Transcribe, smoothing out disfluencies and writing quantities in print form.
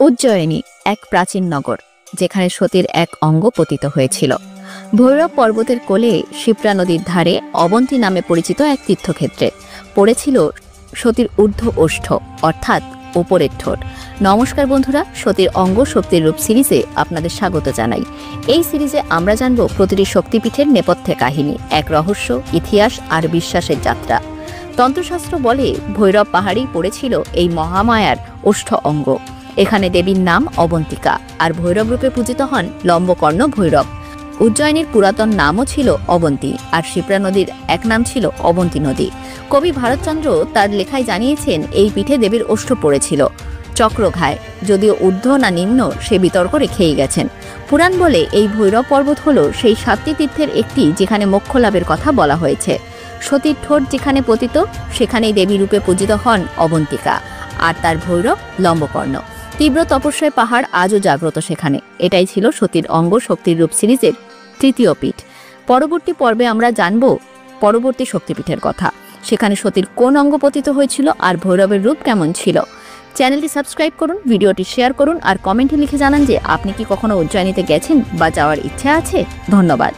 উজ্জয়িনী এক প্রাচীন নগর, যেখানে সতীর এক অঙ্গ পতিত হয়েছিল। ভৈরব পর্বতের কোলে শিপ্রা নদীর ধারে অবন্তী নামে পরিচিত এক তীর্থক্ষেত্রে পড়েছিল সতীর ঊর্ধ্ব ওষ্ঠ, অর্থাৎ ওপরের ঠোঁট। নমস্কার বন্ধুরা, সতীর অঙ্গ শক্তির রূপ সিরিজে আপনাদের স্বাগত জানাই। এই সিরিজে আমরা জানব প্রতিটি শক্তিপীঠের নেপথ্যে কাহিনী, এক রহস্য, ইতিহাস আর বিশ্বাসের যাত্রা। তন্ত্রশাস্ত্র বলে ভৈরব পাহাড়েই পড়েছিল এই মহামায়ার ওষ্ঠ অঙ্গ। এখানে দেবীর নাম অবন্তিকা, আর ভৈরব রূপে পূজিত হন লম্বকর্ণ ভৈরব। উজ্জয়িনীর পুরাতন নামও ছিল অবন্তী, আর শিপ্রা নদীর এক নাম ছিল অবন্তী নদী। কবি ভারতচন্দ্র তার লেখায় জানিয়েছেন এই পীঠে দেবীর ওষ্ঠ পড়েছিল চক্রঘায়, যদিও ঊর্ধ্ব না নিম্ন সে বিতর্ক রেখেই গেছেন। পুরাণ বলে এই ভৈরব পর্বত হল সেই 7টি তীর্থের একটি যেখানে মোক্ষ লাভের কথা বলা হয়েছে। সতীর ঠোঁট যেখানে পতিত, সেখানেই দেবী রূপে পূজিত হন অবন্তিকা, আর তার ভৈরব লম্বকর্ণ। তীব্র তপস্যায় পাহাড় আজও জাগ্রত সেখানে। এটাই ছিল সতীর অঙ্গ শক্তির রূপ সিরিজের তৃতীয় পীঠ। পরবর্তী পর্বে আমরা জানব পরবর্তী শক্তিপীঠের কথা, সেখানে সতীর কোন অঙ্গ পতিত হয়েছিল আর ভৈরবের রূপ কেমন ছিল। চ্যানেলটি সাবস্ক্রাইব করুন, ভিডিওটি শেয়ার করুন, আর কমেন্টে লিখে জানান যে আপনি কি কখনো উজ্জয়িনীতে গেছেন বা যাওয়ার ইচ্ছা আছে। ধন্যবাদ।